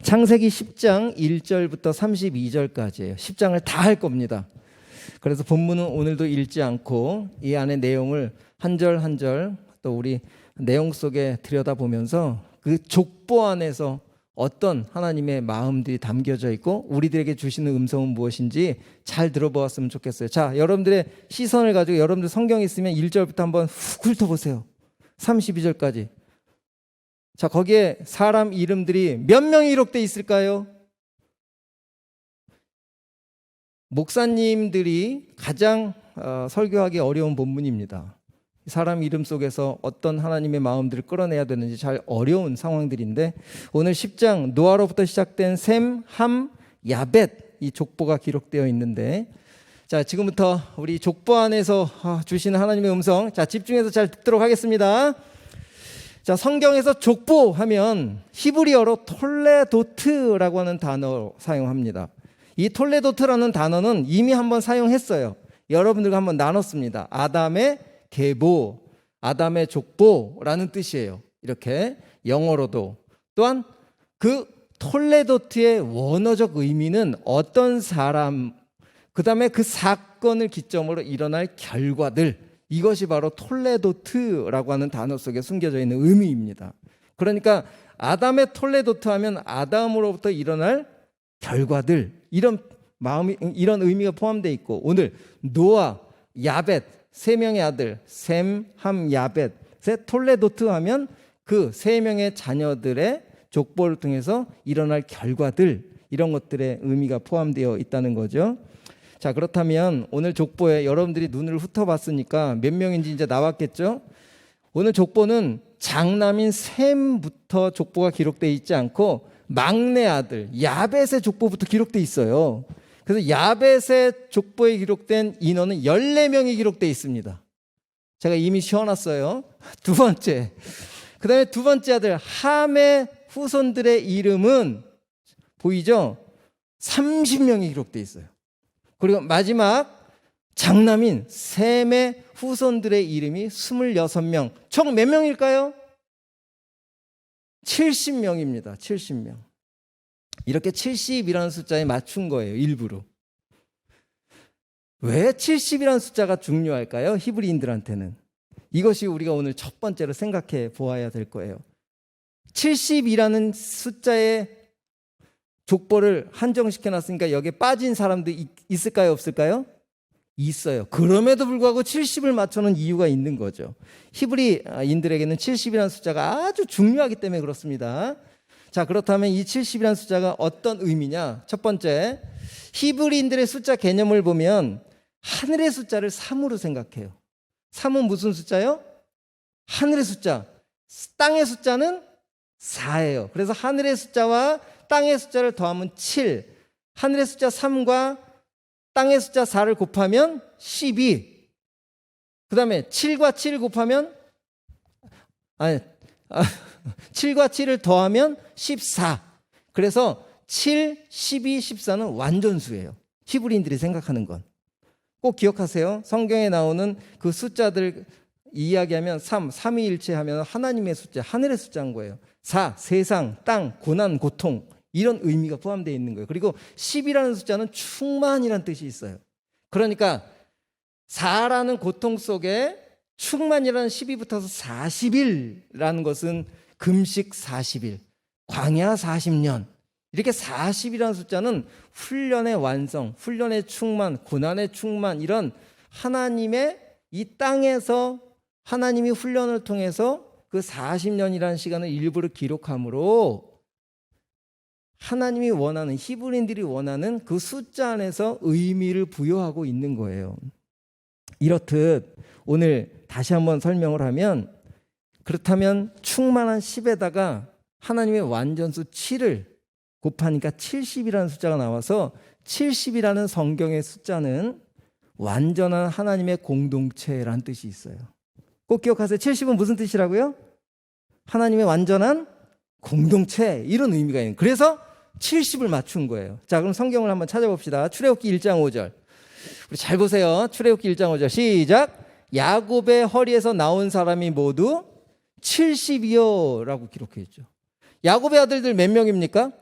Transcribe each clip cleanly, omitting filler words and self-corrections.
창세기 10장 1절부터 32절까지예요. 10장을 다 할 겁니다. 그래서 본문은 오늘도 읽지 않고 이 안에 내용을 한 절 한 절 또 우리 내용 속에 들여다보면서 그 족보 안에서 어떤 하나님의 마음들이 담겨져 있고 우리들에게 주시는 음성은 무엇인지 잘 들어보았으면 좋겠어요. 자, 여러분들의 시선을 가지고 여러분들 성경에 있으면 1절부터 한번 훅 훑어보세요. 32절까지. 자, 거기에 사람 이름들이 몇 명이 기록되어 있을까요? 목사님들이 가장 설교하기 어려운 본문입니다. 사람 이름 속에서 어떤 하나님의 마음들을 끌어내야 되는지 잘 어려운 상황들인데 오늘 10장 노아로부터 시작된 셈, 함, 야벳 이 족보가 기록되어 있는데 자, 지금부터 우리 족보 안에서 주시는 하나님의 음성 자, 집중해서 잘 듣도록 하겠습니다. 자, 성경에서 족보 하면 히브리어로 톨레도트라고 하는 단어 사용합니다. 이 톨레도트라는 단어는 이미 한번 사용했어요. 여러분들과 한번 나눴습니다. 아담의 계보, 아담의 족보라는 뜻이에요. 이렇게 영어로도. 또한 그 톨레도트의 원어적 의미는 어떤 사람, 그 다음에 그 사건을 기점으로 일어날 결과들, 이것이 바로 톨레도트라고 하는 단어 속에 숨겨져 있는 의미입니다. 그러니까 아담의 톨레도트 하면 아담으로부터 일어날 결과들, 이런 마음이, 이런 의미가 포함되어 있고 오늘 노아, 야벳 세 명의 아들 셈, 함, 야벳의 톨레도트 하면 그 세 명의 자녀들의 족보를 통해서 일어날 결과들 이런 것들의 의미가 포함되어 있다는 거죠. 자, 그렇다면 오늘 족보에 여러분들이 눈을 훑어봤으니까 몇 명인지 이제 나왔겠죠? 오늘 족보는 장남인 셈부터 족보가 기록되어 있지 않고 막내 아들 야벳의 족보부터 기록되어 있어요. 그래서 야벳의 족보에 기록된 인원은 14명이 기록되어 있습니다. 제가 이미 쉬어놨어요. 두 번째. 그 다음에 두 번째 아들 함의 후손들의 이름은 보이죠? 30명이 기록되어 있어요. 그리고 마지막 장남인 셈의 후손들의 이름이 26명. 총 몇 명일까요? 70명입니다. 70명. 이렇게 70이라는 숫자에 맞춘 거예요. 일부러. 왜 70이라는 숫자가 중요할까요? 히브리인들한테는. 이것이 우리가 오늘 첫 번째로 생각해 보아야 될 거예요. 70이라는 숫자의 족보를 한정시켜 놨으니까 여기에 빠진 사람도 있을까요? 없을까요? 있어요. 그럼에도 불구하고 70을 맞춰놓은 이유가 있는 거죠. 히브리인들에게는 70이라는 숫자가 아주 중요하기 때문에 그렇습니다. 자, 그렇다면 이 70이라는 숫자가 어떤 의미냐? 첫 번째, 히브리인들의 숫자 개념을 보면 하늘의 숫자를 3으로 생각해요. 3은 무슨 숫자요? 하늘의 숫자. 땅의 숫자는 4예요. 그래서 하늘의 숫자와 땅의 숫자를 더하면 7. 하늘의 숫자 3과 땅의 숫자 4를 곱하면 12. 그 다음에 7과 7을 곱하면 7과 7을 더하면 14. 그래서 7, 12, 14는 완전수예요. 히브리인들이 생각하는 건. 꼭 기억하세요. 성경에 나오는 그 숫자들 이야기하면 3, 삼위일체 하면 하나님의 숫자, 하늘의 숫자인 거예요. 4, 세상, 땅, 고난, 고통 이런 의미가 포함되어 있는 거예요. 그리고 10이라는 숫자는 충만이라는 뜻이 있어요. 그러니까 4라는 고통 속에 충만이라는 10이 붙어서 40일이라는 것은 금식 40일, 광야 40년 이렇게 40이라는 숫자는 훈련의 완성, 훈련의 충만, 고난의 충만 이런 하나님의 이 땅에서 하나님이 훈련을 통해서 그 40년이라는 시간을 일부러 기록함으로 하나님이 원하는 히브리인들이 원하는 그 숫자 안에서 의미를 부여하고 있는 거예요. 이렇듯 오늘 다시 한번 설명을 하면 그렇다면 충만한 10에다가 하나님의 완전수 7을 곱하니까 70이라는 숫자가 나와서 70이라는 성경의 숫자는 완전한 하나님의 공동체라는 뜻이 있어요. 꼭 기억하세요. 70은 무슨 뜻이라고요? 하나님의 완전한 공동체 이런 의미가 있는. 그래서 70을 맞춘 거예요. 자, 그럼 성경을 한번 찾아봅시다. 출애굽기 1장 5절. 우리 잘 보세요. 출애굽기 1장 5절 시작. 야곱의 허리에서 나온 사람이 모두 70이요 라고 기록해 있죠. 야곱의 아들들 몇 명입니까?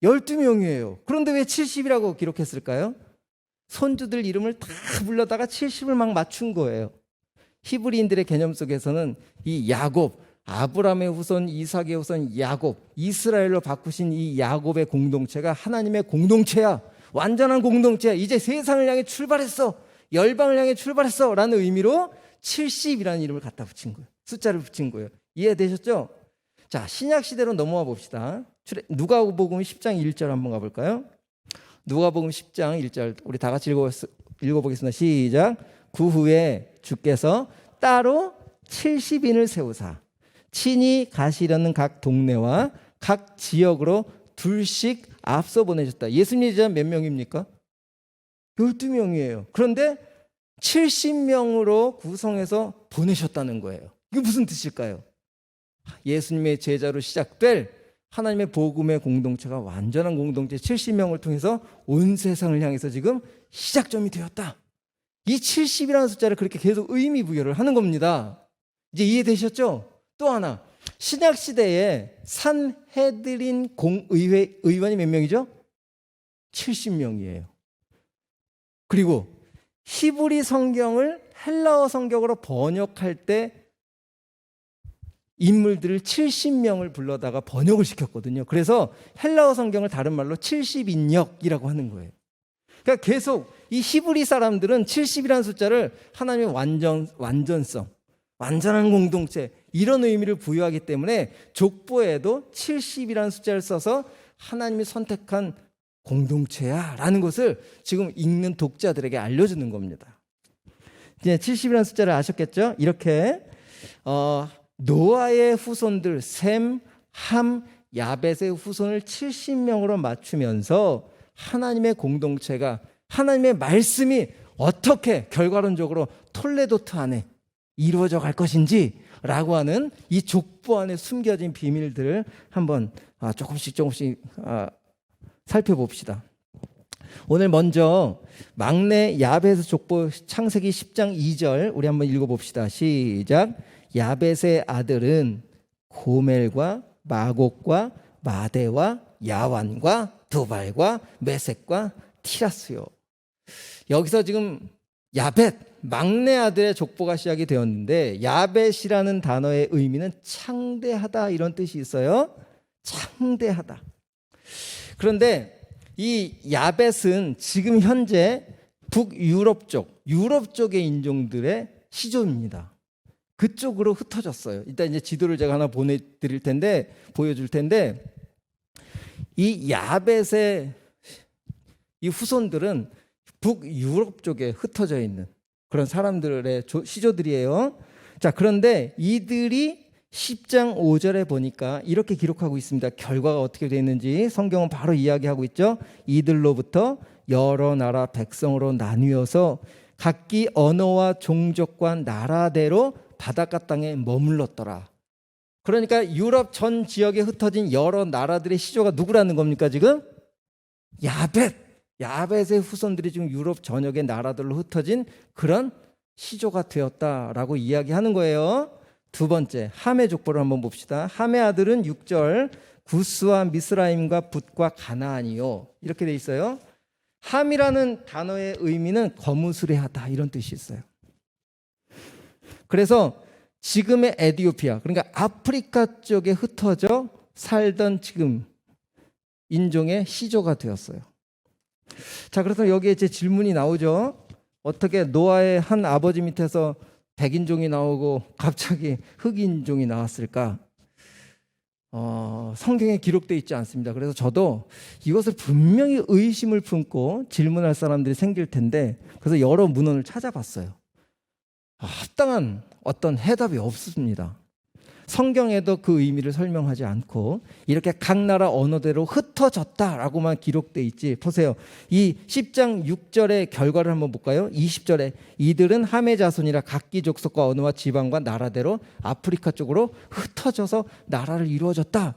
12명이에요. 그런데 왜 70이라고 기록했을까요? 손주들 이름을 다 불러다가 70을 막 맞춘 거예요. 히브리인들의 개념 속에서는 이 야곱, 아브라함의 후손, 이삭의 후손 야곱, 이스라엘로 바꾸신 이 야곱의 공동체가 하나님의 공동체야. 완전한 공동체야. 이제 세상을 향해 출발했어. 열방을 향해 출발했어. 라는 의미로 70이라는 이름을 갖다 붙인 거예요. 숫자를 붙인 거예요. 이해되셨죠? 자, 신약 시대로 넘어와 봅시다. 누가복음 10장 1절 한번 가볼까요? 누가복음 10장 1절 우리 다 같이 읽어보겠습니다. 시작. 그 후에 주께서 따로 70인을 세우사 친히 가시려는 각 동네와 각 지역으로 둘씩 앞서 보내셨다. 예수님의 제자 몇 명입니까? 12명이에요. 그런데 70명으로 구성해서 보내셨다는 거예요. 이게 무슨 뜻일까요? 예수님의 제자로 시작될 하나님의 복음의 공동체가 완전한 공동체 70명을 통해서 온 세상을 향해서 지금 시작점이 되었다. 이 70이라는 숫자를 그렇게 계속 의미 부여를 하는 겁니다. 이제 이해되셨죠? 또 하나, 신약 시대에 산헤드린 공의회 의원이 몇 명이죠? 70명이에요. 그리고 히브리 성경을 헬라어 성경으로 번역할 때 인물들을 70명을 불러다가 번역을 시켰거든요. 그래서 헬라어 성경을 다른 말로 70인역이라고 하는 거예요. 그러니까 계속 이 히브리 사람들은 70이라는 숫자를 하나님의 완전성, 완전한 공동체 이런 의미를 부여하기 때문에 족보에도 70이라는 숫자를 써서 하나님이 선택한 공동체야 라는 것을 지금 읽는 독자들에게 알려주는 겁니다. 이제 70이라는 숫자를 아셨겠죠? 이렇게 노아의 후손들 셈, 함, 야벳의 후손을 70명으로 맞추면서 하나님의 공동체가 하나님의 말씀이 어떻게 결과론적으로 톨레도트 안에 이루어져 갈 것인지 라고 하는 이 족보 안에 숨겨진 비밀들을 한번 조금씩 살펴봅시다. 오늘 먼저 막내 야벳의 족보 창세기 10장 2절 우리 한번 읽어봅시다. 시작. 야벳의 아들은 고멜과 마곡과 마대와 야완과 두발과 메섹과 티라스요. 여기서 지금 야벳 막내 아들의 족보가 시작이 되었는데 야벳이라는 단어의 의미는 창대하다 이런 뜻이 있어요. 창대하다. 그런데 이 야벳은 지금 현재 북유럽 쪽의 인종들의 시조입니다. 그쪽으로 흩어졌어요. 일단 이제 지도를 제가 하나 보여줄 텐데 이 야벳의 이 후손들은 북유럽 쪽에 흩어져 있는 그런 사람들의 시조들이에요. 자, 그런데 이들이 10장 5절에 보니까 이렇게 기록하고 있습니다. 결과가 어떻게 되었는지 성경은 바로 이야기하고 있죠. 이들로부터 여러 나라 백성으로 나뉘어서 각기 언어와 종족과 나라대로 바닷가 땅에 머물렀더라. 그러니까 유럽 전 지역에 흩어진 여러 나라들의 시조가 누구라는 겁니까 지금? 야벳의 후손들이 지금 유럽 전역의 나라들로 흩어진 그런 시조가 되었다라고 이야기하는 거예요. 두 번째, 함의 족보를 한번 봅시다. 함의 아들은 6절 구스와 미스라임과 붓과 가나안이요. 이렇게 돼 있어요. 함이라는 단어의 의미는 거무스레하다 이런 뜻이 있어요. 그래서 지금의 에티오피아, 그러니까 아프리카 쪽에 흩어져 살던 지금 인종의 시조가 되었어요. 자, 그래서 여기에 제 질문이 나오죠. 어떻게 노아의 한 아버지 밑에서 백인종이 나오고 갑자기 흑인종이 나왔을까? 성경에 기록되어 있지 않습니다. 그래서 저도 이것을 분명히 의심을 품고 질문할 사람들이 생길 텐데 그래서 여러 문헌을 찾아봤어요. 합당한 어떤 해답이 없습니다. 성경에도 그 의미를 설명하지 않고 이렇게 각 나라 언어대로 흩어졌다라고만 기록돼 있지. 보세요. 이 10장 6절의 결과를 한번 볼까요? 20절에 이들은 함의 자손이라 각기 족속과 언어와 지방과 나라대로 아프리카 쪽으로 흩어져서 나라를 이루어졌다.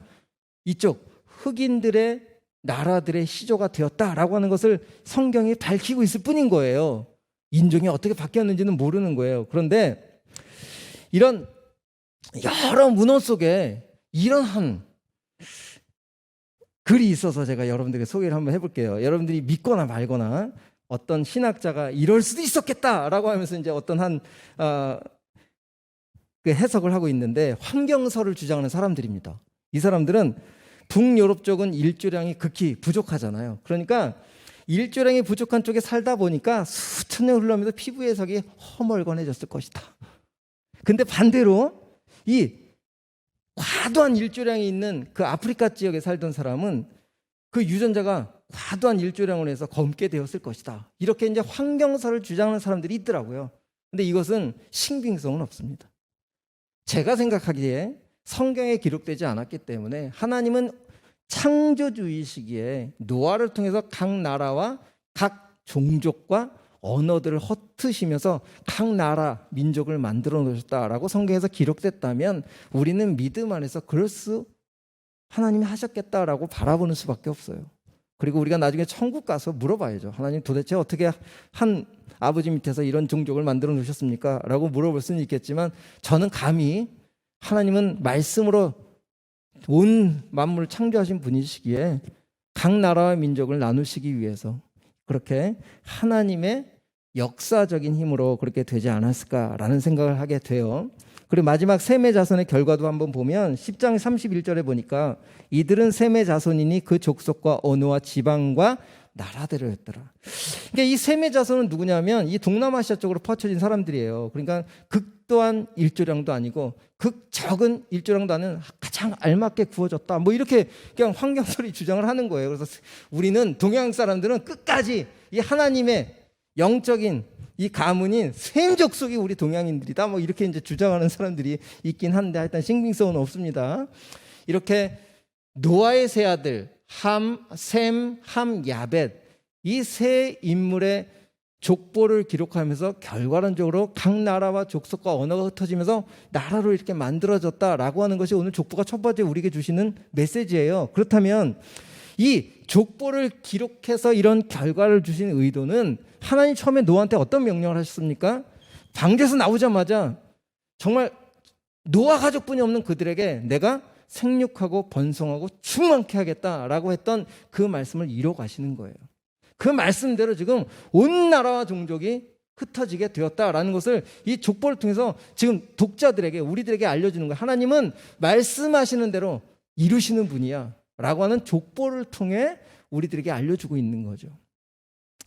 이쪽 흑인들의 나라들의 시조가 되었다라고 하는 것을 성경이 밝히고 있을 뿐인 거예요. 인종이 어떻게 바뀌었는지는 모르는 거예요. 그런데 이런 여러 문헌 속에 이러한 글이 있어서 제가 여러분들에게 소개를 한번 해볼게요. 여러분들이 믿거나 말거나 어떤 신학자가 이럴 수도 있었겠다라고 하면서 이제 어떤 그 해석을 하고 있는데, 환경설을 주장하는 사람들입니다. 이 사람들은 북유럽 쪽은 일조량이 극히 부족하잖아요. 그러니까 일조량이 부족한 쪽에 살다 보니까 수천 년 흘러면서 피부 해석이 허멀건해졌을 것이다. 근데 반대로 이 과도한 일조량이 있는 그 아프리카 지역에 살던 사람은 그 유전자가 과도한 일조량으로 해서 검게 되었을 것이다. 이렇게 이제 환경설을 주장하는 사람들이 있더라고요. 근데 이것은 신빙성은 없습니다. 제가 생각하기에 성경에 기록되지 않았기 때문에, 하나님은 창조주의 시기에 노아를 통해서 각 나라와 각 종족과 언어들을 흩으시면서 각 나라 민족을 만들어 놓으셨다라고 성경에서 기록됐다면, 우리는 믿음 안에서 하나님이 하셨겠다라고 바라보는 수밖에 없어요. 그리고 우리가 나중에 천국 가서 물어봐야죠. 하나님 도대체 어떻게 한 아버지 밑에서 이런 종족을 만들어 놓으셨습니까? 라고 물어볼 수는 있겠지만, 저는 감히 하나님은 말씀으로 온 만물을 창조하신 분이시기에 각 나라와 민족을 나누시기 위해서 그렇게 하나님의 역사적인 힘으로 그렇게 되지 않았을까라는 생각을 하게 돼요. 그리고 마지막 셈의 자손의 결과도 한번 보면 10장 31절에 보니까, 이들은 셈의 자손이니 그 족속과 언어와 지방과 나라대로였더라. 그러니까 이 셈의 자손은 누구냐면 이 동남아시아 쪽으로 퍼쳐진 사람들이에요. 그러니까 극도한 일조량도 아니고 극적은 일조량도 아닌 가장 알맞게 구워졌다. 뭐 이렇게 그냥 환경설이 주장을 하는 거예요. 그래서 우리는 동양 사람들은 끝까지 이 하나님의 영적인 이 가문인 셈 족속이 우리 동양인들이다. 뭐 이렇게 이제 주장하는 사람들이 있긴 한데, 하여튼 신빙성은 없습니다. 이렇게 노아의 세 아들 함, 셈, 함, 야벳, 이 세 인물의 족보를 기록하면서 결과론적으로 각 나라와 족속과 언어가 흩어지면서 나라로 이렇게 만들어졌다라고 하는 것이 오늘 족보가 첫 번째 우리에게 주시는 메시지예요. 그렇다면 이 족보를 기록해서 이런 결과를 주신 의도는, 하나님 처음에 노아한테 어떤 명령을 하셨습니까? 방주에서 나오자마자 정말 노아 가족뿐이 없는 그들에게 내가 생육하고 번성하고 충만케 하겠다라고 했던 그 말씀을 이뤄 가시는 거예요. 그 말씀대로 지금 온 나라와 종족이 흩어지게 되었다라는 것을 이 족보를 통해서 지금 독자들에게, 우리들에게 알려주는 거예요. 하나님은 말씀하시는 대로 이루시는 분이야 라고 하는 족보를 통해 우리들에게 알려주고 있는 거죠.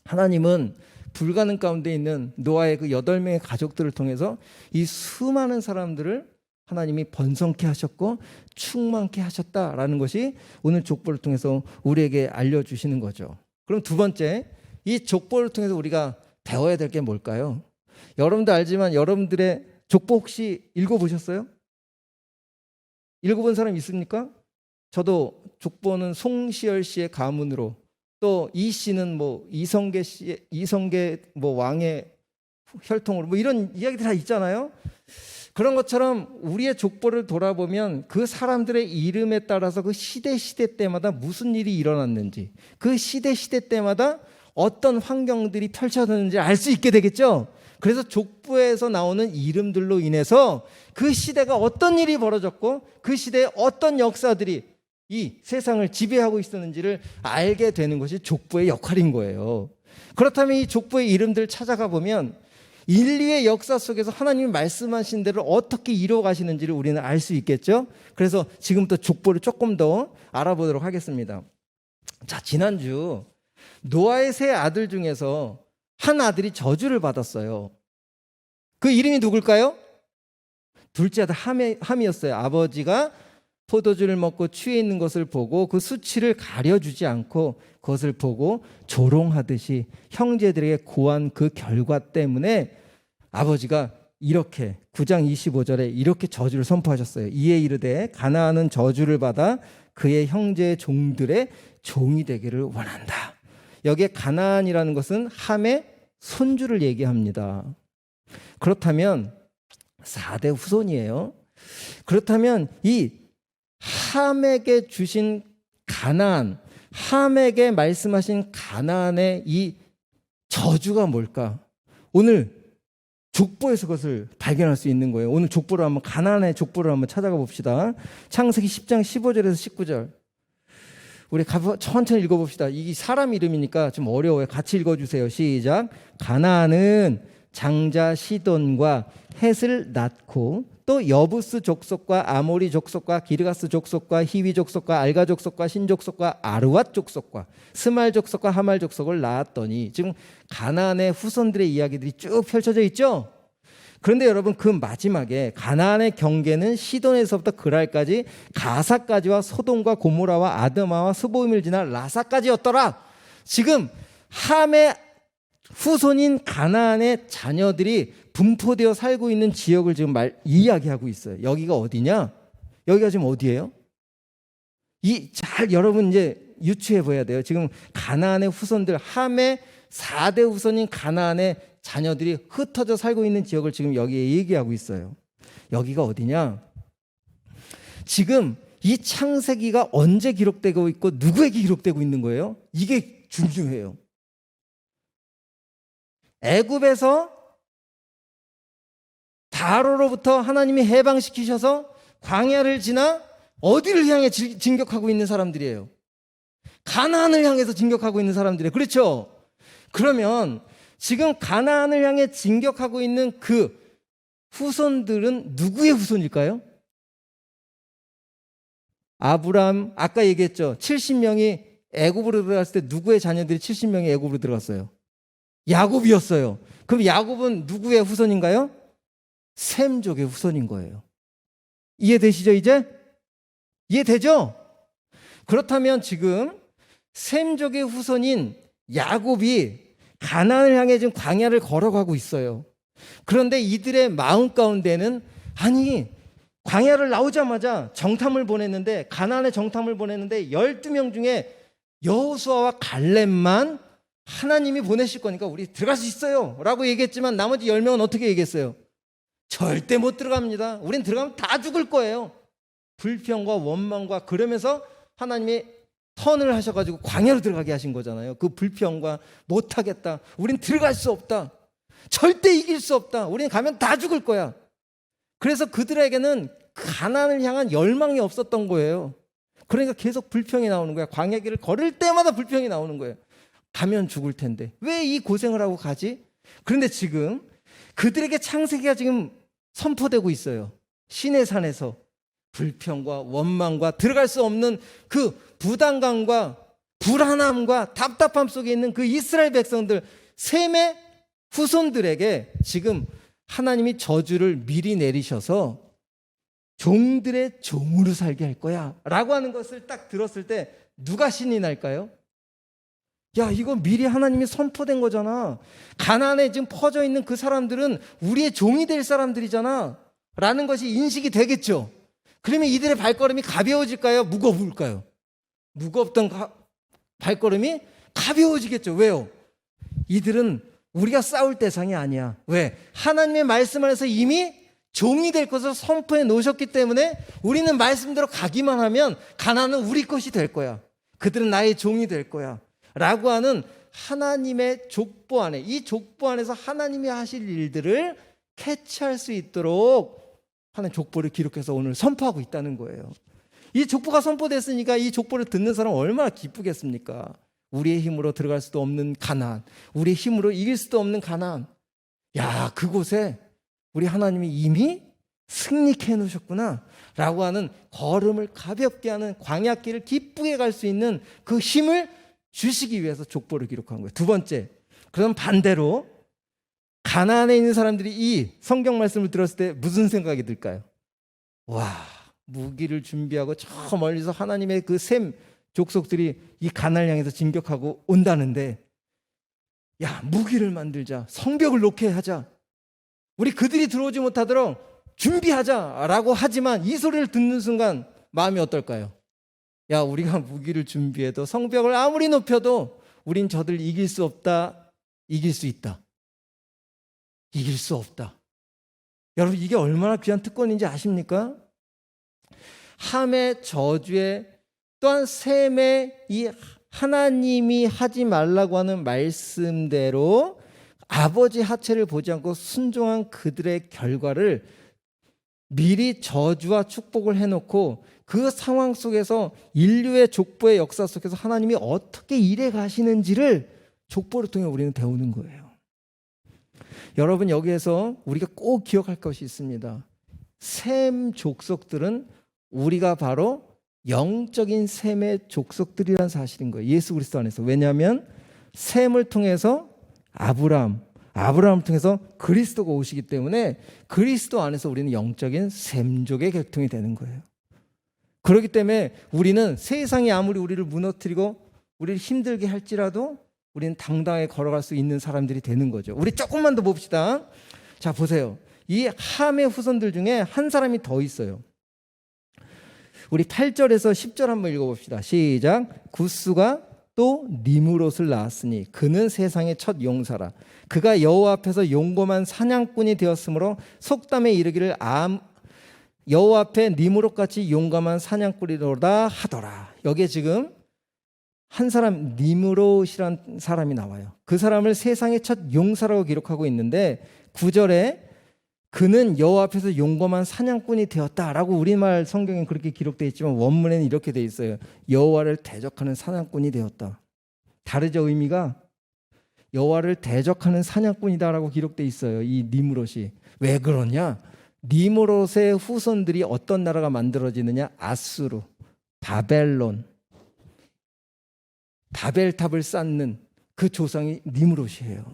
하나님은 불가능 가운데 있는 노아의 그 8명의 가족들을 통해서 이 수많은 사람들을 하나님이 번성케 하셨고 충만케 하셨다라는 것이 오늘 족보를 통해서 우리에게 알려주시는 거죠. 그럼 두 번째, 이 족보를 통해서 우리가 배워야 될 게 뭘까요? 여러분도 알지만 여러분들의 족보 혹시 읽어보셨어요? 읽어본 사람 있습니까? 저도 족보는 송시열 씨의 가문으로, 또 이 씨는 뭐 이성계 뭐 왕의 혈통으로, 뭐 이런 이야기들 다 있잖아요. 그런 것처럼 우리의 족보를 돌아보면 그 사람들의 이름에 따라서 그 시대 때마다 무슨 일이 일어났는지, 그 시대 때마다 어떤 환경들이 펼쳐졌는지 알 수 있게 되겠죠. 그래서 족보에서 나오는 이름들로 인해서 그 시대가 어떤 일이 벌어졌고 그 시대에 어떤 역사들이 이 세상을 지배하고 있었는지를 알게 되는 것이 족보의 역할인 거예요. 그렇다면 이 족보의 이름들을 찾아가 보면 인류의 역사 속에서 하나님이 말씀하신 대로 어떻게 이루어 가시는지를 우리는 알 수 있겠죠. 그래서 지금부터 족보를 조금 더 알아보도록 하겠습니다. 자, 지난주 노아의 세 아들 중에서 한 아들이 저주를 받았어요. 그 이름이 누굴까요? 둘째 아들 함이었어요. 아버지가 포도주를 먹고 취해 있는 것을 보고 그 수치를 가려주지 않고 그것을 보고 조롱하듯이 형제들에게 고한 그 결과 때문에 아버지가 이렇게 9장 25절에 이렇게 저주를 선포하셨어요. 이에 이르되 가나안은 저주를 받아 그의 형제의 종들의 종이 되기를 원한다. 여기에 가나안이라는 것은 함의 손주를 얘기합니다. 그렇다면 4대 후손이에요. 그렇다면 이 함에게 주신 가나안, 함에게 말씀하신 가나안의 이 저주가 뭘까? 오늘 족보에서 그것을 발견할 수 있는 거예요. 오늘 족보를 한번, 가나안의 족보를 한번 찾아가 봅시다. 창세기 10장 15절에서 19절. 우리 천천히 읽어봅시다. 이게 사람 이름이니까 좀 어려워요. 같이 읽어주세요. 시작. 가나안은 장자 시돈과 헷을 낳고 또 여부스 족속과 아모리 족속과 기르가스 족속과 히위 족속과 알가 족속과 신 족속과 아르왓 족속과 스말 족속과 하말 족속을 낳았더니, 지금 가나안의 후손들의 이야기들이 쭉 펼쳐져 있죠. 그런데 여러분, 그 마지막에 가나안의 경계는 시돈에서부터 그랄까지 가사까지와 소돔과 고모라와 아드마와 스보임을 지나 라사까지였더라. 지금 함의 후손인 가나안의 자녀들이 분포되어 살고 있는 지역을 지금 이야기하고 있어요. 여기가 어디냐? 여기가 지금 어디예요? 여러분 이제 유추해 봐야 돼요. 지금 가나안의 후손들, 함의 4대 후손인 가나안의 자녀들이 흩어져 살고 있는 지역을 지금 여기에 얘기하고 있어요. 여기가 어디냐? 지금 이 창세기가 언제 기록되고 있고 누구에게 기록되고 있는 거예요? 이게 중요해요. 애굽에서 바로로부터 하나님이 해방시키셔서 광야를 지나 어디를 향해 진격하고 있는 사람들이에요? 가나안을 향해서 진격하고 있는 사람들이에요. 그렇죠? 그러면 지금 가나안을 향해 진격하고 있는 그 후손들은 누구의 후손일까요? 아브람, 아까 얘기했죠. 70명이 애굽으로 들어갔을 때 누구의 자녀들이 70명이 애굽으로 들어갔어요? 야곱이었어요. 그럼 야곱은 누구의 후손인가요? 셈족의 후손인 거예요. 이해되시죠 이제? 이해되죠? 그렇다면 지금 셈족의 후손인 야곱이 가나안을 향해 지금 광야를 걸어가고 있어요. 그런데 이들의 마음 가운데는, 아니, 광야를 나오자마자 정탐을 보냈는데, 가나안에 정탐을 보냈는데 12명 중에 여호수아와 갈렙만 하나님이 보내실 거니까 우리 들어갈 수 있어요 라고 얘기했지만, 나머지 10명은 어떻게 얘기했어요? 절대 못 들어갑니다. 우린 들어가면 다 죽을 거예요. 불평과 원망과, 그러면서 하나님이 턴을 하셔가지고 광야로 들어가게 하신 거잖아요. 그 불평과 못하겠다, 우린 들어갈 수 없다, 절대 이길 수 없다, 우린 가면 다 죽을 거야. 그래서 그들에게는 가나안을 향한 열망이 없었던 거예요. 그러니까 계속 불평이 나오는 거야. 광야길을 걸을 때마다 불평이 나오는 거예요. 가면 죽을 텐데 왜 이 고생을 하고 가지? 그런데 지금 그들에게 창세기가 지금 선포되고 있어요. 시내산에서 불평과 원망과 들어갈 수 없는 그 부담감과 불안함과 답답함 속에 있는 그 이스라엘 백성들, 셈의 후손들에게 지금 하나님이 저주를 미리 내리셔서 종들의 종으로 살게 할 거야 라고 하는 것을 딱 들었을 때 누가 신이 날까요? 야, 이거 미리 하나님이 선포된 거잖아. 가나안에 지금 퍼져 있는 그 사람들은 우리의 종이 될 사람들이잖아 라는 것이 인식이 되겠죠. 그러면 이들의 발걸음이 가벼워질까요? 무거울까요? 무겁던 발걸음이 가벼워지겠죠. 왜요? 이들은 우리가 싸울 대상이 아니야. 왜? 하나님의 말씀 안에서 이미 종이 될 것을 선포해 놓으셨기 때문에 우리는 말씀대로 가기만 하면 가나안은 우리 것이 될 거야. 그들은 나의 종이 될 거야 라고 하는 하나님의 족보 안에, 이 족보 안에서 하나님이 하실 일들을 캐치할 수 있도록 하나님 족보를 기록해서 오늘 선포하고 있다는 거예요. 이 족보가 선포됐으니까 이 족보를 듣는 사람은 얼마나 기쁘겠습니까? 우리의 힘으로 들어갈 수도 없는 가나안, 우리의 힘으로 이길 수도 없는 가나안. 야, 그곳에 우리 하나님이 이미 승리케 해놓으셨구나 라고 하는, 걸음을 가볍게 하는, 광야길을 기쁘게 갈 수 있는 그 힘을 주시기 위해서 족보를 기록한 거예요. 두 번째, 그럼 반대로 가나안에 있는 사람들이 이 성경 말씀을 들었을 때 무슨 생각이 들까요? 와, 무기를 준비하고 저 멀리서 하나님의 그 셈 족속들이 이 가나안을 향해서 진격하고 온다는데, 야, 무기를 만들자, 성벽을 놓게 하자, 우리 그들이 들어오지 못하도록 준비하자라고 하지만 이 소리를 듣는 순간 마음이 어떨까요? 야, 우리가 무기를 준비해도 성벽을 아무리 높여도 우린 저들 이길 수 없다. 이길 수 있다. 이길 수 없다. 여러분, 이게 얼마나 귀한 특권인지 아십니까? 함의 저주에, 또한 셈의 이 하나님이 하지 말라고 하는 말씀대로 아버지 하체를 보지 않고 순종한 그들의 결과를 미리 저주와 축복을 해놓고 그 상황 속에서 인류의 족보의 역사 속에서 하나님이 어떻게 일해 가시는지를 족보를 통해 우리는 배우는 거예요. 여러분, 여기에서 우리가 꼭 기억할 것이 있습니다. 셈 족속들은 우리가 바로 영적인 셈의 족속들이라는 사실인 거예요. 예수 그리스도 안에서. 왜냐하면 셈을 통해서 아브라함을 통해서 그리스도가 오시기 때문에 그리스도 안에서 우리는 영적인 셈족의 계통이 되는 거예요. 그렇기 때문에 우리는 세상이 아무리 우리를 무너뜨리고 우리를 힘들게 할지라도 우리는 당당하게 걸어갈 수 있는 사람들이 되는 거죠. 우리 조금만 더 봅시다. 자, 보세요. 이 함의 후손들 중에 한 사람이 더 있어요. 우리 8절에서 10절 한번 읽어봅시다. 시작. 구스가 또 니므롯을 낳았으니 그는 세상의 첫 용사라. 그가 여호와 앞에서 용검한 사냥꾼이 되었으므로 속담에 이르기를 여호와 앞에 니므롯같이 용감한 사냥꾼이로다 하더라. 여기에 지금 한 사람, 니므롯이란 사람이 나와요. 그 사람을 세상의 첫 용사라고 기록하고 있는데 9절에 그는 여호와 앞에서 용감한 사냥꾼이 되었다라고 우리말 성경에 그렇게 기록되어 있지만 원문에는 이렇게 되어 있어요. 여호와를 대적하는 사냥꾼이 되었다. 다르죠, 의미가? 여호와를 대적하는 사냥꾼이다라고 기록되어 있어요. 이 니므롯이. 왜 그러냐? 니므롯의 후손들이 어떤 나라가 만들어지느냐? 아수르, 바벨론, 바벨탑을 쌓는 그 조상이 니므롯이에요.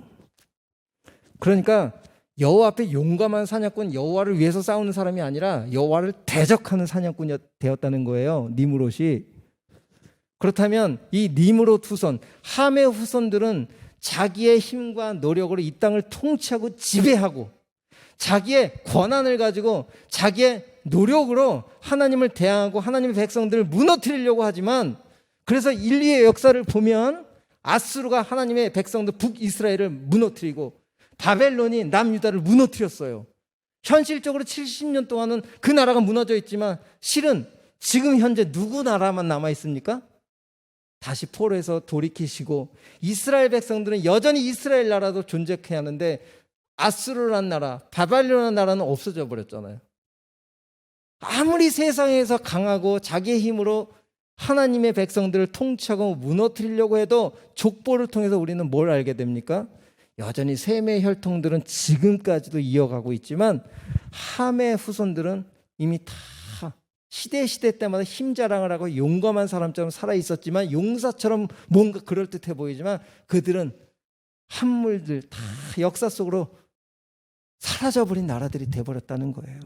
그러니까 여호와 앞에 용감한 사냥꾼, 여호와를 위해서 싸우는 사람이 아니라 여호와를 대적하는 사냥꾼이 되었다는 거예요. 니므롯이. 그렇다면 이 니므롯 후손, 함의 후손들은 자기의 힘과 노력으로 이 땅을 통치하고 지배하고 자기의 권한을 가지고 자기의 노력으로 하나님을 대항하고 하나님의 백성들을 무너뜨리려고 하지만, 그래서 인류의 역사를 보면 아수르가 하나님의 백성들 북이스라엘을 무너뜨리고 바벨론이 남유다를 무너뜨렸어요. 현실적으로 70년 동안은 그 나라가 무너져 있지만 실은 지금 현재 누구 나라만 남아 있습니까? 다시 포로에서 돌이키시고 이스라엘 백성들은 여전히 이스라엘 나라도 존재해야 하는데 아수르라는 나라, 바벨론이라는 나라는 없어져 버렸잖아요. 아무리 세상에서 강하고 자기의 힘으로 하나님의 백성들을 통치하고 무너뜨리려고 해도 족보를 통해서 우리는 뭘 알게 됩니까? 여전히 셈의 혈통들은 지금까지도 이어가고 있지만 함의 후손들은 이미 다 시대 때마다 힘 자랑을 하고 용감한 사람처럼 살아 있었지만, 용사처럼 뭔가 그럴듯해 보이지만 그들은 함물들 다 역사 속으로 사라져버린 나라들이 돼버렸다는 거예요.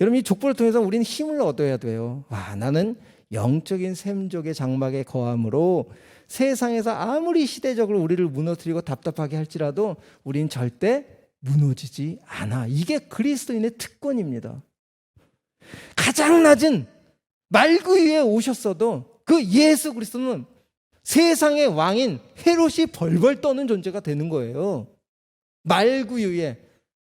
여러분, 이 족보를 통해서 우리는 힘을 얻어야 돼요. 나는 영적인 셈족의 장막에 거함으로 세상에서 아무리 시대적으로 우리를 무너뜨리고 답답하게 할지라도 우리는 절대 무너지지 않아. 이게 그리스도인의 특권입니다. 가장 낮은 말구 위에 오셨어도 그 예수 그리스도는 세상의 왕인 헤롯이 벌벌 떠는 존재가 되는 거예요. 말구 위에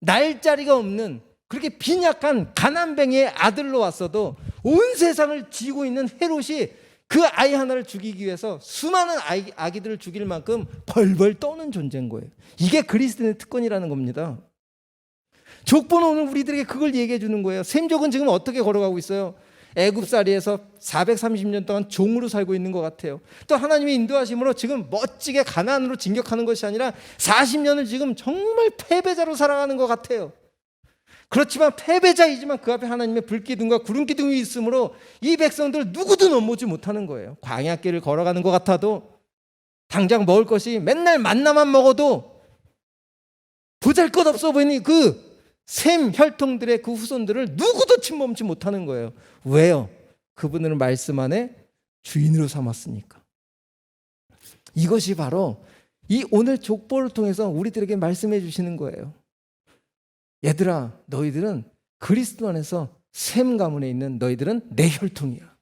날짜리가 없는 그렇게 빈약한 가난뱅이의 아들로 왔어도 온 세상을 쥐고 있는 헤롯이 그 아이 하나를 죽이기 위해서 수많은 아기들을 죽일 만큼 벌벌 떠는 존재인 거예요. 이게 그리스도인의 특권이라는 겁니다. 족보는 오늘 우리들에게 그걸 얘기해 주는 거예요. 셈족은 지금 어떻게 걸어가고 있어요? 애굽살이에서 430년 동안 종으로 살고 있는 것 같아요. 또 하나님의 인도하심으로 지금 멋지게 가나안으로 진격하는 것이 아니라 40년을 지금 정말 패배자로 살아가는 것 같아요. 그렇지만 패배자이지만 그 앞에 하나님의 불기둥과 구름기둥이 있으므로 이 백성들 누구도 넘보지 못하는 거예요. 광야길을 걸어가는 것 같아도 당장 먹을 것이 맨날 만나만 먹어도 보잘것없어 보이는 그 셈 혈통들의 그 후손들을 누구도 침범치 못하는 거예요. 왜요? 그분을 말씀 안에 주인으로 삼았으니까. 이것이 바로 이 오늘 족보를 통해서 우리들에게 말씀해 주시는 거예요. 얘들아, 너희들은 그리스도 안에서 셈 가문에 있는 너희들은 내 혈통이야.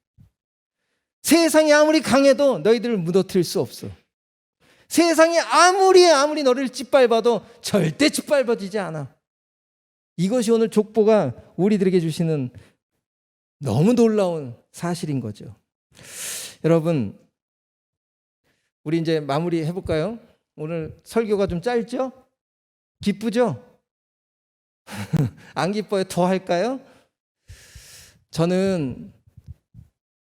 세상이 아무리 강해도 너희들을 무너뜨릴 수 없어. 세상이 아무리 너를 짓밟아도 절대 짓밟아지지 않아. 이것이 오늘 족보가 우리들에게 주시는 너무 놀라운 사실인 거죠. 여러분, 우리 이제 마무리 해볼까요? 오늘 설교가 좀 짧죠? 기쁘죠? 안 기뻐요? 더 할까요? 저는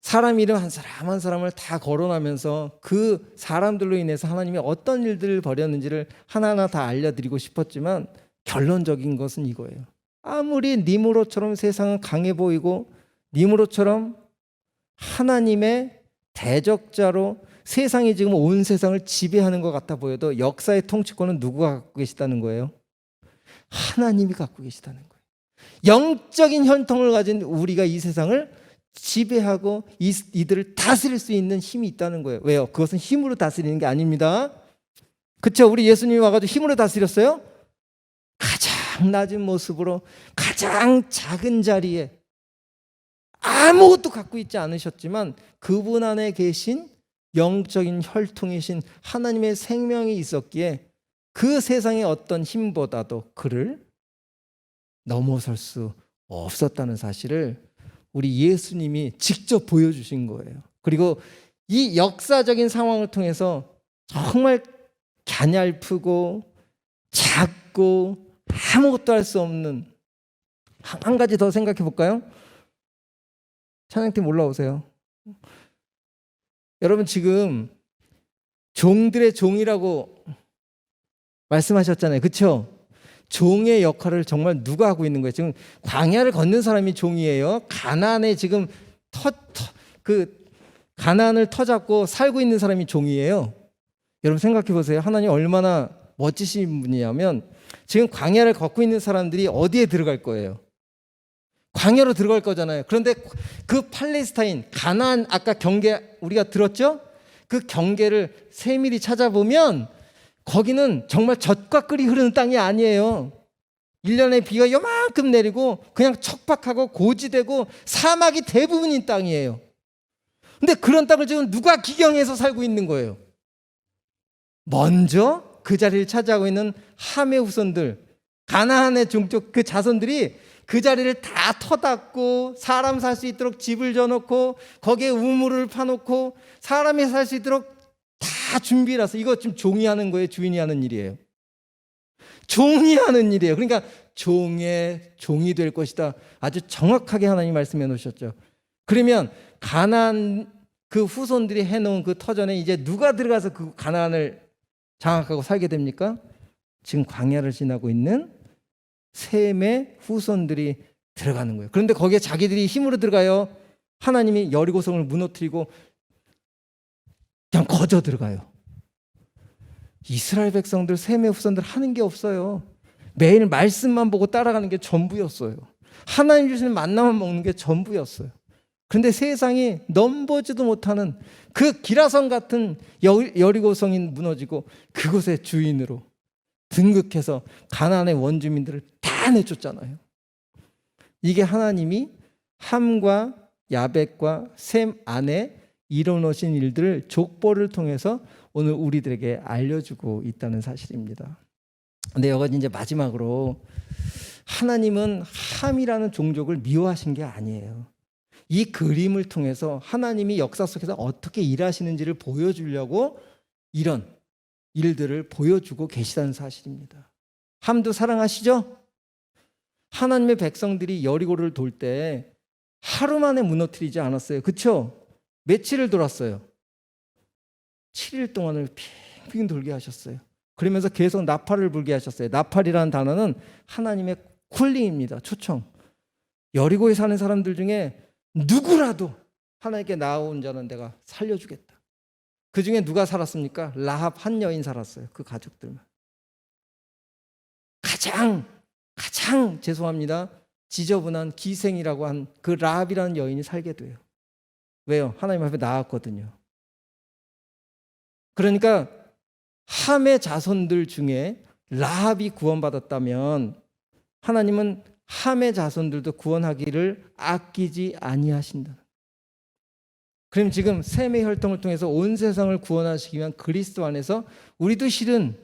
사람 이름 한 사람 한 사람을 다 거론하면서 그 사람들로 인해서 하나님이 어떤 일들을 벌였는지를 하나하나 다 알려드리고 싶었지만 결론적인 것은 이거예요. 아무리 니므롯처럼 세상은 강해 보이고 니므롯처럼 하나님의 대적자로 세상이 지금 온 세상을 지배하는 것 같아 보여도 역사의 통치권은 누구가 갖고 계시다는 거예요? 하나님이 갖고 계시다는 거예요. 영적인 혈통을 가진 우리가 이 세상을 지배하고 이들을 다스릴 수 있는 힘이 있다는 거예요. 왜요? 그것은 힘으로 다스리는 게 아닙니다. 그렇죠? 우리 예수님이 와가지고 힘으로 다스렸어요? 가장 낮은 모습으로 가장 작은 자리에 아무것도 갖고 있지 않으셨지만 그분 안에 계신 영적인 혈통이신 하나님의 생명이 있었기에 그 세상의 어떤 힘보다도 그를 넘어설 수 없었다는 사실을 우리 예수님이 직접 보여주신 거예요. 그리고 이 역사적인 상황을 통해서 정말 가냘프고 작고 아무것도 할 수 없는 한 가지 더 생각해 볼까요? 찬양팀 올라오세요. 여러분 지금 종들의 종이라고 말씀하셨잖아요. 그렇죠? 종의 역할을 정말 누가 하고 있는 거예요? 지금 광야를 걷는 사람이 종이에요. 가나안에 지금 가나안을 터잡고 살고 있는 사람이 종이에요. 여러분 생각해 보세요. 하나님 얼마나 멋지신 분이냐면 지금 광야를 걷고 있는 사람들이 어디에 들어갈 거예요? 광야로 들어갈 거잖아요. 그런데 그 팔레스타인 가나안 아까 경계 우리가 들었죠? 그 경계를 세밀히 찾아보면 거기는 정말 젖과 꿀이 흐르는 땅이 아니에요. 1년에 비가 요만큼 내리고 그냥 척박하고 고지되고 사막이 대부분인 땅이에요. 근데 그런 땅을 지금 누가 기경해서 살고 있는 거예요? 먼저 그 자리를 차지하고 있는 함의 후손들, 가나안의 종족 그 자손들이 그 자리를 다 터닫고 사람 살 수 있도록 집을 져놓고 거기에 우물을 파놓고 사람이 살 수 있도록 다 준비해놔서 이거 지금 종이 하는 거예요? 주인이 하는 일이에요? 종이 하는 일이에요. 그러니까 종이 될 것이다. 아주 정확하게 하나님 말씀해 놓으셨죠. 그러면 가나안 그 후손들이 해놓은 그 터전에 이제 누가 들어가서 그 가나안을 장악하고 살게 됩니까? 지금 광야를 지나고 있는 셈의 후손들이 들어가는 거예요. 그런데 거기에 자기들이 힘으로 들어가요. 하나님이 여리고성을 무너뜨리고 그냥 거저 들어가요. 이스라엘 백성들 셈의 후손들 하는 게 없어요. 매일 말씀만 보고 따라가는 게 전부였어요. 하나님 주시는 만나만 먹는 게 전부였어요. 그런데 세상이 넘보지도 못하는 그 기라성 같은 여리고성이 무너지고 그곳의 주인으로 등극해서 가나안의 원주민들을 다 내쫓잖아요. 이게 하나님이 함과 야벳과 셈 안에 이뤄놓으신 일들을 족보를 통해서 오늘 우리들에게 알려주고 있다는 사실입니다. 근데 여기서 이제 마지막으로 하나님은 함이라는 종족을 미워하신 게 아니에요. 이 그림을 통해서 하나님이 역사 속에서 어떻게 일하시는지를 보여주려고 이런 일들을 보여주고 계시다는 사실입니다. 함도 사랑하시죠? 하나님의 백성들이 여리고를 돌 때 하루 만에 무너뜨리지 않았어요. 그렇죠? 며칠을 돌았어요? 7일 동안을 빙빙 돌게 하셨어요. 그러면서 계속 나팔을 불게 하셨어요. 나팔이라는 단어는 하나님의 콜링입니다. 초청. 여리고에 사는 사람들 중에 누구라도 하나님께 나아온 자는 내가 살려주겠다. 그 중에 누가 살았습니까? 라합 한 여인 살았어요. 그 가족들만. 가장 죄송합니다. 지저분한 기생이라고 한 그 라합이라는 여인이 살게 돼요. 왜요? 하나님 앞에 나왔거든요. 그러니까 함의 자손들 중에 라합이 구원받았다면 하나님은 함의 자손들도 구원하기를 아끼지 아니하신다. 그럼 지금 셈의 혈통을 통해서 온 세상을 구원하시기 위한 그리스도 안에서 우리도 실은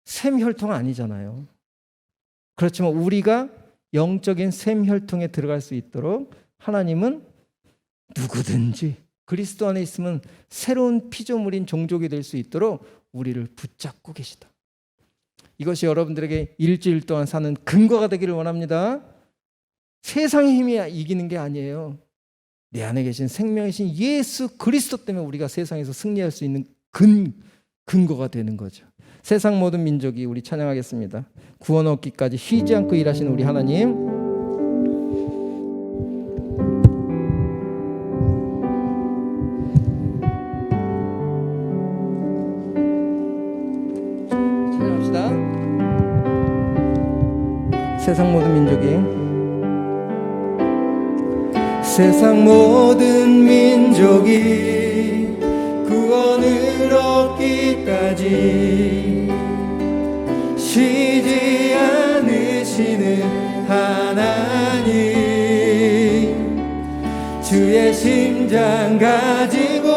셈 혈통 아니잖아요. 그렇지만 우리가 영적인 셈 혈통에 들어갈 수 있도록 하나님은 누구든지 그리스도 안에 있으면 새로운 피조물인 종족이 될 수 있도록 우리를 붙잡고 계시다. 이것이 여러분들에게 일주일 동안 사는 근거가 되기를 원합니다. 세상의 힘이 이기는 게 아니에요. 내 안에 계신 생명이신 예수 그리스도 때문에 우리가 세상에서 승리할 수 있는 근거가 되는 거죠. 세상 모든 민족이 우리 찬양하겠습니다. 구원 얻기까지 쉬지 않고 일하시는 우리 하나님. 찬양합시다. 세상 모든 민족이 세상 모든 민족이 구원을 얻기까지 쉬지 않으시는 하나님, 주의 심장 가지고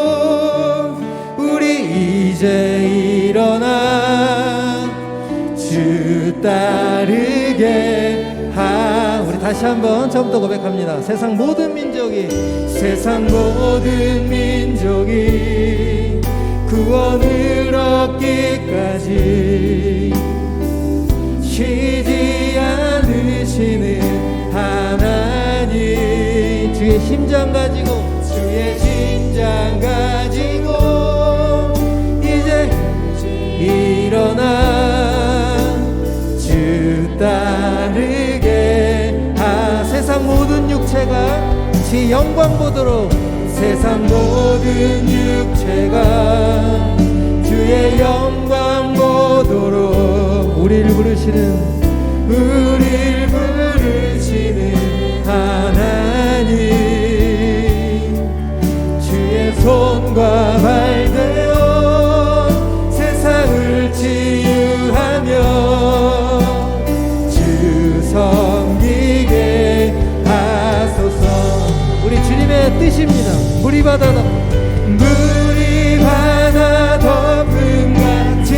우리 이제 일어나 주 따르게 우리 다시 한번 처음부터 고백합니다. 세상 모든 민족이 구원을 얻기까지 쉬지 않으시는 하나님, 주의 심장 가지고 이제 일어나 주 따르게 세상 모든 육체가 주 영광 보도록, 세상 모든 육체가 주의 영광 보도록 우리를 부르시는 하나님, 주의 손과 발 되어 세상을 치유하며 주 섬기게 하소서. 우리 주님의 뜻입니다. 물이 바다 덮음 같이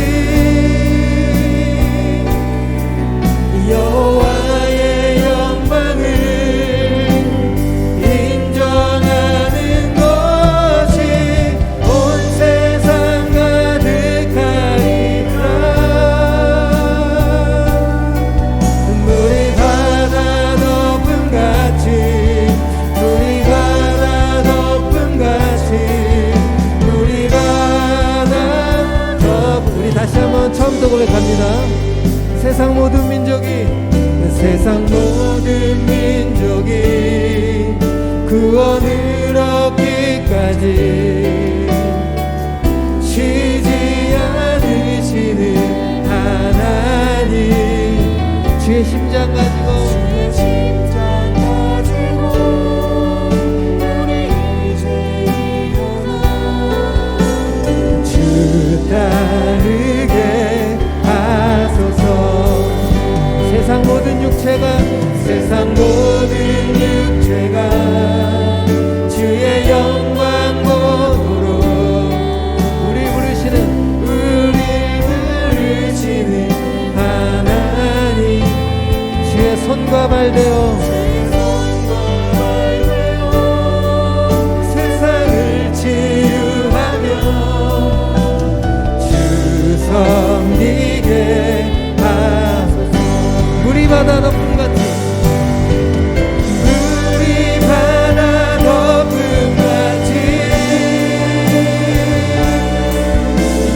여호와의 영광을 인정하는 것이 온 세상 가득하리라. 물이 바다 덮음 같이 다시 한번 처음부터 고백합니다. 세상 모든 민족이 구원을 얻기까지 쉬지 않으시는 하나님, 주의 심장 가지고 우리 이제 일어나 주 따르게 하소서. 세상 모든 육체가 주의 영광 보도록 우리 부르시는 하나님, 주의 손과 발 되어 세상을 치유하며 주 섬기게 하소서. 물이 바다 덮음 같이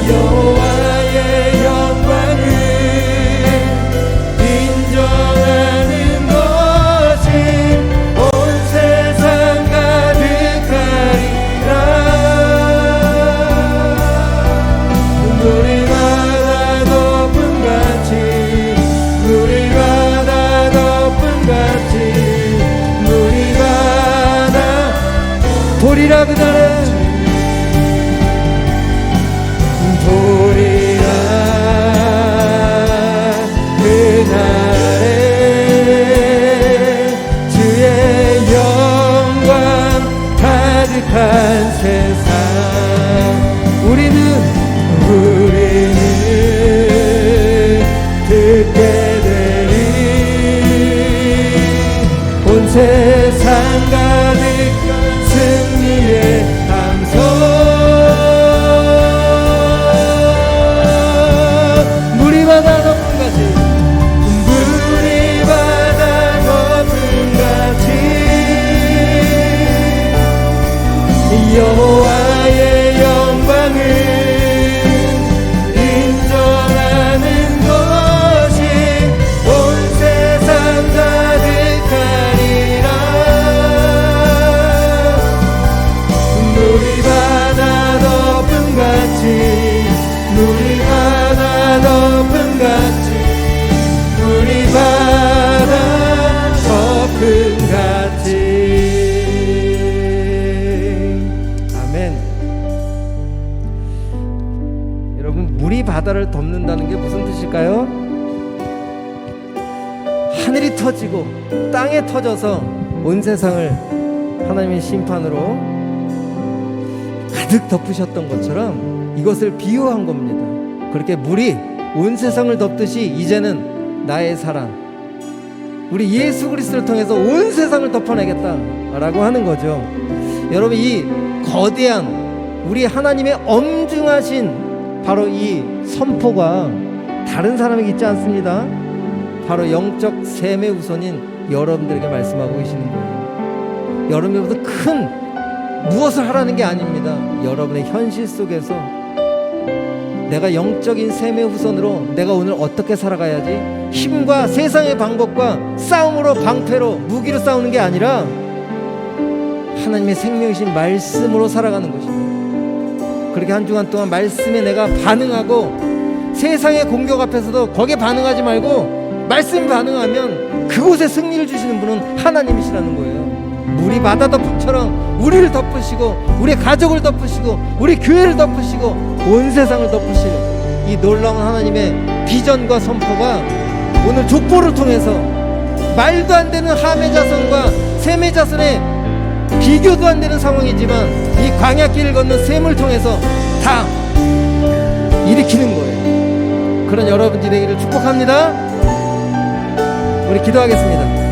여호와의 영광을 인정하는 것이 온 세상 가득하리라. 물이 바다 덮음 같이 도리라 그날에 주의 영광 가득한 세상 우리는 듣게 되리. 온 세상 가득한 승리의 물이 바다를 덮는다는 게 무슨 뜻일까요? 하늘이 터지고 땅에 터져서 온 세상을 하나님의 심판으로 가득 덮으셨던 것처럼 이것을 비유한 겁니다. 그렇게 물이 온 세상을 덮듯이 이제는 나의 사랑, 우리 예수 그리스도를 통해서 온 세상을 덮어내겠다라고 하는 거죠. 여러분, 이 거대한 우리 하나님의 엄중하신 바로 이 선포가 다른 사람에게 있지 않습니다. 바로 영적 셈의 우선인 여러분들에게 말씀하고 계시는 거예요. 여러분들보다 큰 무엇을 하라는 게 아닙니다. 여러분의 현실 속에서 내가 영적인 셈의 후손으로 내가 오늘 어떻게 살아가야지, 힘과 세상의 방법과 싸움으로 방패로 무기로 싸우는 게 아니라 하나님의 생명이신 말씀으로 살아가는 것입니다. 그렇게 한 주간 동안 말씀에 내가 반응하고 세상의 공격 앞에서도 거기에 반응하지 말고 말씀에 반응하면 그곳에 승리를 주시는 분은 하나님이시라는 거예요. 물이 바다 덮음처럼 우리를 덮으시고 우리 가족을 덮으시고 우리 교회를 덮으시고 온 세상을 덮으시는 이 놀라운 하나님의 비전과 선포가 오늘 족보를 통해서 말도 안 되는 함의 자손과 셈의 자손의 비교도 안 되는 상황이지만 이 광야길을 걷는 셈을 통해서 다 일으키는 거예요. 그런 여러분 되기를 축복합니다. 우리 기도하겠습니다.